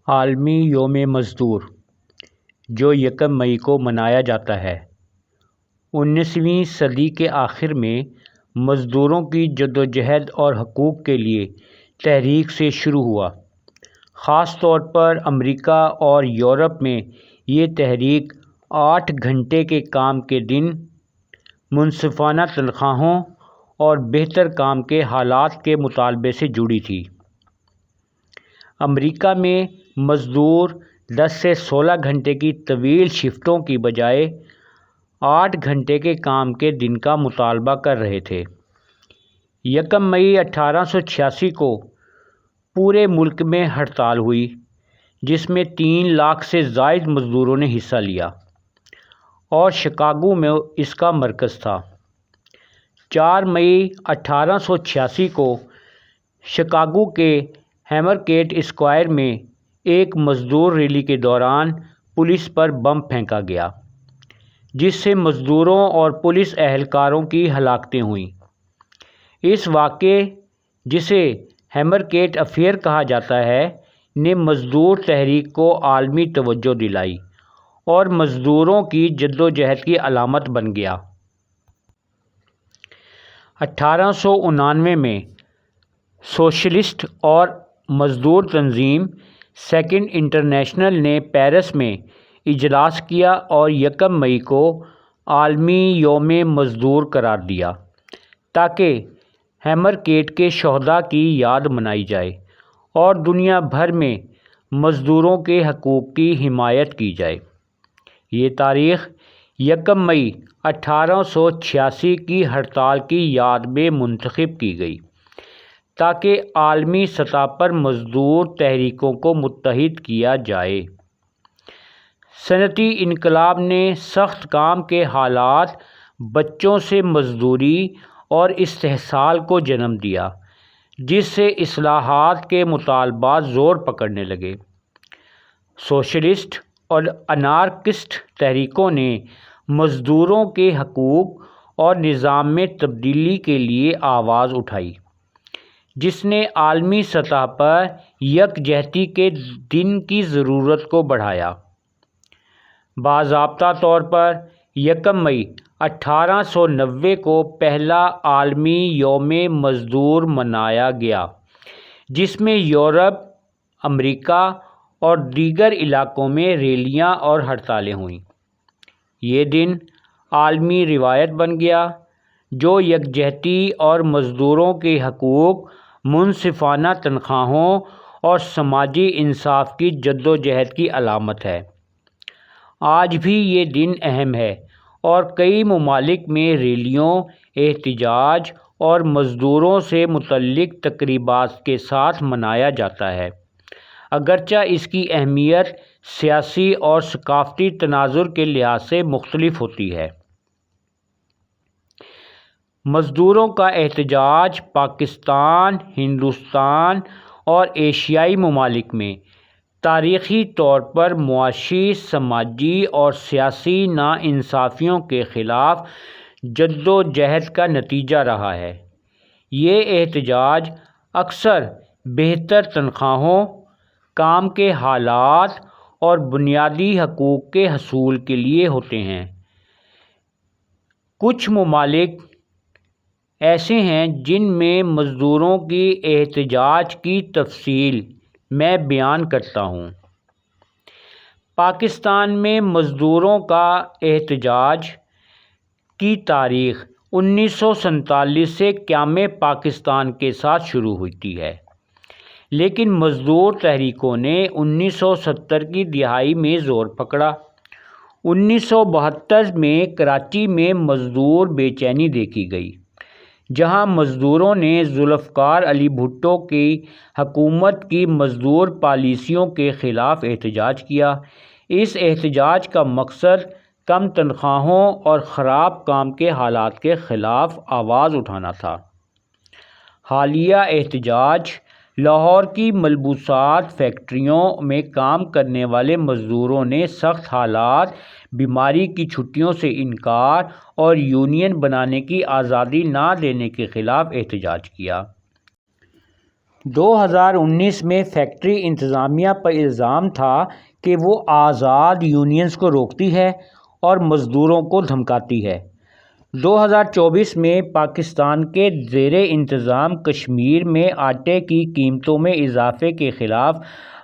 عالمی یوم مزدور جو 1 مئی کو منایا جاتا ہے، 19ویں صدی کے آخر میں مزدوروں کی جدوجہد اور حقوق کے لیے تحریک سے شروع ہوا۔ خاص طور پر امریکہ اور یورپ میں یہ تحریک 8 گھنٹے کے کام کے دن، منصفانہ تنخواہوں اور بہتر کام کے حالات کے مطالبے سے جڑی تھی۔ امریکہ میں مزدور 10 سے 16 گھنٹے کی طویل شفٹوں کی بجائے 8 گھنٹے کے کام کے دن کا مطالبہ کر رہے تھے۔ 1 مئی 1886 کو پورے ملک میں ہڑتال ہوئی، جس میں 3 لاکھ سے زائد مزدوروں نے حصہ لیا اور شکاگو میں اس کا مرکز تھا۔ 4 مئی 1886 کو شکاگو کے ہیمرکیٹ اسکوائر میں ایک مزدور ریلی کے دوران پولیس پر بم پھینکا گیا، جس سے مزدوروں اور پولیس اہلکاروں کی ہلاکتیں ہوئیں۔ اس واقعے، جسے ہیمرکیٹ افیئر کہا جاتا ہے، نے مزدور تحریک کو عالمی توجہ دلائی اور مزدوروں کی جدوجہد کی علامت بن گیا۔ 1899 میں سوشلسٹ اور مزدور تنظیم سیکنڈ انٹرنیشنل نے پیرس میں اجلاس کیا اور 1 مئی کو عالمی یوم مزدور قرار دیا تاکہ ہیمرکیٹ کے شہداء کی یاد منائی جائے اور دنیا بھر میں مزدوروں کے حقوق کی حمایت کی جائے۔ یہ تاریخ 1 مئی 1886 کی ہڑتال کی یاد میں منتخب کی گئی تاکہ عالمی سطح پر مزدور تحریکوں کو متحد کیا جائے۔ صنعتی انقلاب نے سخت کام کے حالات، بچوں سے مزدوری اور استحصال کو جنم دیا، جس سے اصلاحات کے مطالبات زور پکڑنے لگے۔ سوشلسٹ اور انارکسٹ تحریکوں نے مزدوروں کے حقوق اور نظام میں تبدیلی کے لیے آواز اٹھائی، جس نے عالمی سطح پر یکجہتی کے دن کی ضرورت کو بڑھایا۔ باضابطہ طور پر 1 مئی 1890 کو پہلا عالمی یوم مزدور منایا گیا، جس میں یورپ، امریکہ اور دیگر علاقوں میں ریلیاں اور ہڑتالیں ہوئیں۔ یہ دن عالمی روایت بن گیا، جو یکجہتی اور مزدوروں کے حقوق، منصفانہ تنخواہوں اور سماجی انصاف کی جدوجہد کی علامت ہے۔ آج بھی یہ دن اہم ہے اور کئی ممالک میں ریلیوں، احتجاج اور مزدوروں سے متعلق تقریبات کے ساتھ منایا جاتا ہے، اگرچہ اس کی اہمیت سیاسی اور ثقافتی تناظر کے لحاظ سے مختلف ہوتی ہے۔ مزدوروں کا احتجاج پاکستان، ہندوستان اور ایشیائی ممالک میں تاریخی طور پر معاشی، سماجی اور سیاسی ناانصافیوں کے خلاف جدوجہد کا نتیجہ رہا ہے۔ یہ احتجاج اکثر بہتر تنخواہوں، کام کے حالات اور بنیادی حقوق کے حصول کے لیے ہوتے ہیں۔ کچھ ممالک ایسے ہیں جن میں مزدوروں کی احتجاج کی تفصیل میں بیان کرتا ہوں۔ پاکستان میں مزدوروں کا احتجاج کی تاریخ 1947 سے قیام پاکستان کے ساتھ شروع ہوتی ہے، لیکن مزدور تحریکوں نے 1970 کی دہائی میں زور پکڑا۔ 1972 میں کراچی میں مزدور بے چینی دیکھی گئی، جہاں مزدوروں نے ذوالفقار علی بھٹو کی حکومت کی مزدور پالیسیوں کے خلاف احتجاج کیا۔ اس احتجاج کا مقصد کم تنخواہوں اور خراب کام کے حالات کے خلاف آواز اٹھانا تھا۔ حالیہ احتجاج لاہور کی ملبوسات فیکٹریوں میں کام کرنے والے مزدوروں نے سخت حالات، بیماری کی چھٹیوں سے انکار اور یونین بنانے کی آزادی نہ دینے کے خلاف احتجاج کیا۔ 2019 میں فیکٹری انتظامیہ پر الزام تھا کہ وہ آزاد یونینز کو روکتی ہے اور مزدوروں کو دھمکاتی ہے۔ 2024 میں پاکستان کے زیر انتظام کشمیر میں آٹے کی قیمتوں میں اضافے کے خلاف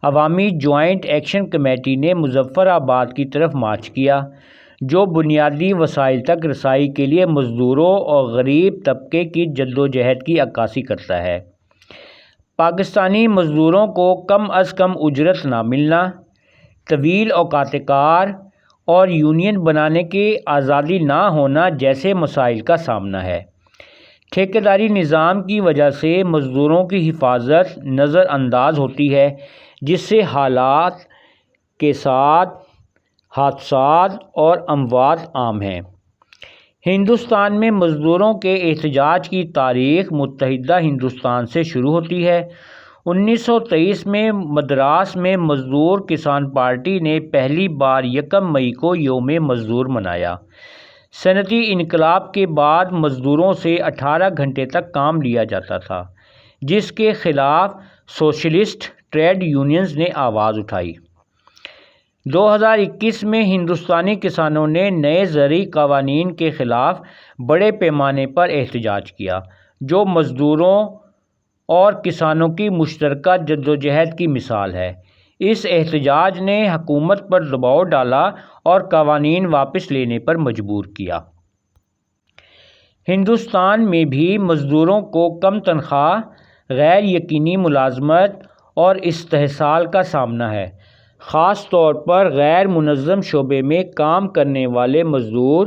عوامی جوائنٹ ایکشن کمیٹی نے مظفر آباد کی طرف مارچ کیا، جو بنیادی وسائل تک رسائی کے لیے مزدوروں اور غریب طبقے کی جدوجہد کی عکاسی کرتا ہے۔ پاکستانی مزدوروں کو کم از کم اجرت نہ ملنا، طویل اوقات کار اور یونین بنانے کی آزادی نہ ہونا جیسے مسائل کا سامنا ہے۔ ٹھیکیداری نظام کی وجہ سے مزدوروں کی حفاظت نظر انداز ہوتی ہے، جس سے حالات کے ساتھ حادثات اور اموات عام ہیں۔ ہندوستان میں مزدوروں کے احتجاج کی تاریخ متحدہ ہندوستان سے شروع ہوتی ہے۔ 1923 میں مدراس میں مزدور کسان پارٹی نے پہلی بار 1 مئی کو یوم مزدور منایا۔ صنعتی انقلاب کے بعد مزدوروں سے 18 گھنٹے تک کام لیا جاتا تھا، جس کے خلاف سوشلسٹ ٹریڈ یونینز نے آواز اٹھائی۔ 2021 میں ہندوستانی کسانوں نے نئے زرعی قوانین کے خلاف بڑے پیمانے پر احتجاج کیا، جو مزدوروں اور کسانوں کی مشترکہ جدوجہد کی مثال ہے۔ اس احتجاج نے حکومت پر دباؤ ڈالا اور قوانین واپس لینے پر مجبور کیا۔ ہندوستان میں بھی مزدوروں کو کم تنخواہ، غیر یقینی ملازمت اور استحصال کا سامنا ہے۔ خاص طور پر غیر منظم شعبے میں کام کرنے والے مزدور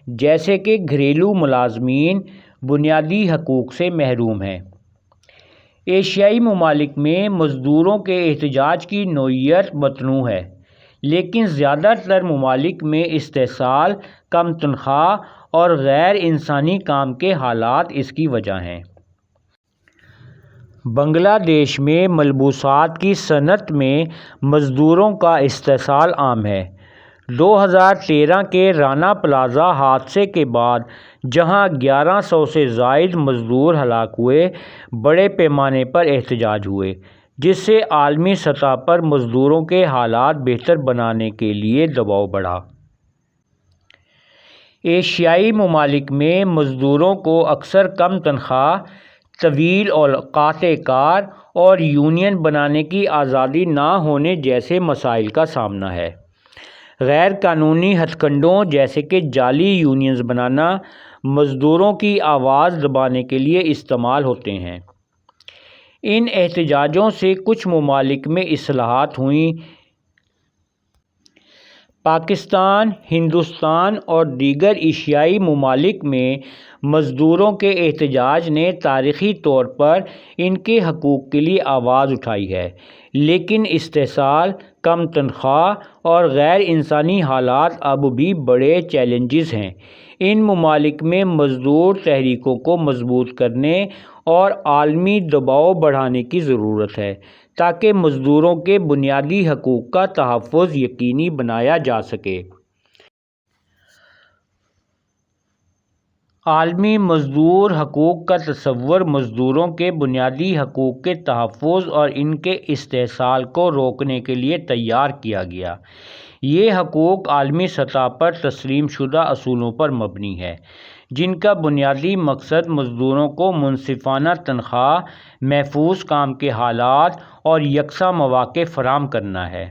جیسے کہ گھریلو ملازمین بنیادی حقوق سے محروم ہیں۔ ایشیائی ممالک میں مزدوروں کے احتجاج کی نوعیت متنوع ہے، لیکن زیادہ تر ممالک میں استحصال، کم تنخواہ اور غیر انسانی کام کے حالات اس کی وجہ ہیں۔ بنگلہ دیش میں ملبوسات کی صنعت میں مزدوروں کا استحصال عام ہے۔ 2013 کے رانا پلازا حادثے کے بعد جہاں 1100 سے زائد مزدور ہلاک ہوئے، بڑے پیمانے پر احتجاج ہوئے، جس سے عالمی سطح پر مزدوروں کے حالات بہتر بنانے کے لیے دباؤ بڑھا۔ ایشیائی ممالک میں مزدوروں کو اکثر کم تنخواہ، طویل اوقات کار اور یونین بنانے کی آزادی نہ ہونے جیسے مسائل کا سامنا ہے۔ غیر قانونی ہتھ کنڈوں جیسے کہ جعلی یونینز بنانا مزدوروں کی آواز دبانے کے لیے استعمال ہوتے ہیں۔ ان احتجاجوں سے کچھ ممالک میں اصلاحات ہوئیں۔ پاکستان، ہندوستان اور دیگر ایشیائی ممالک میں مزدوروں کے احتجاج نے تاریخی طور پر ان کے حقوق کے لیے آواز اٹھائی ہے، لیکن استحصال، کم تنخواہ اور غیر انسانی حالات اب بھی بڑے چیلنجز ہیں۔ ان ممالک میں مزدور تحریکوں کو مضبوط کرنے اور عالمی دباؤ بڑھانے کی ضرورت ہے تاکہ مزدوروں کے بنیادی حقوق کا تحفظ یقینی بنایا جا سکے۔ عالمی مزدور حقوق کا تصور مزدوروں کے بنیادی حقوق کے تحفظ اور ان کے استحصال کو روکنے کے لیے تیار کیا گیا۔ یہ حقوق عالمی سطح پر تسلیم شدہ اصولوں پر مبنی ہے، جن کا بنیادی مقصد مزدوروں کو منصفانہ تنخواہ، محفوظ کام کے حالات اور یکساں مواقع فراہم کرنا ہے۔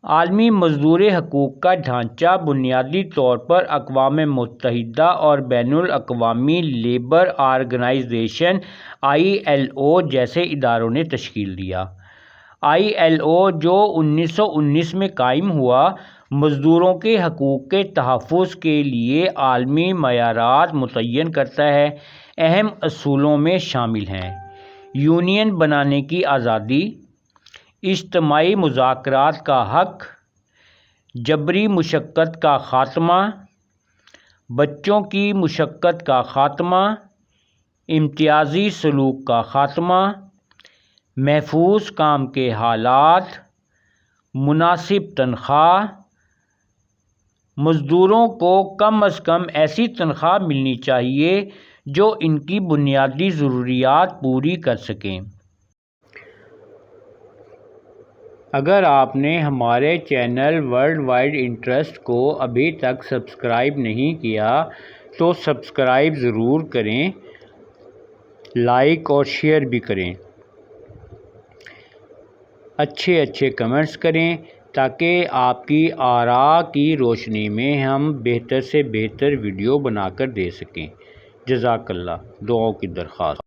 عالمی مزدور حقوق کا ڈھانچہ بنیادی طور پر اقوام متحدہ اور بین الاقوامی لیبر آرگنائزیشن ILO جیسے اداروں نے تشکیل دیا۔ ILO جو 1919 میں قائم ہوا، مزدوروں کے حقوق کے تحفظ کے لیے عالمی معیارات متعین کرتا ہے۔ اہم اصولوں میں شامل ہیں: یونین بنانے کی آزادی، اجتماعی مذاکرات کا حق، جبری مشقت کا خاتمہ، بچوں کی مشقت کا خاتمہ، امتیازی سلوک کا خاتمہ، محفوظ کام کے حالات، مناسب تنخواہ۔ مزدوروں کو کم از کم ایسی تنخواہ ملنی چاہیے جو ان کی بنیادی ضروریات پوری کر سکیں۔ اگر آپ نے ہمارے چینل ورلڈ وائڈ انٹرسٹ کو ابھی تک سبسکرائب نہیں کیا تو سبسکرائب ضرور کریں، لائک اور شیئر بھی کریں، اچھے کمنٹس کریں تاکہ آپ کی آراء کی روشنی میں ہم بہتر سے بہتر ویڈیو بنا کر دے سکیں۔ جزاک اللہ۔ دعاؤں کی درخواست۔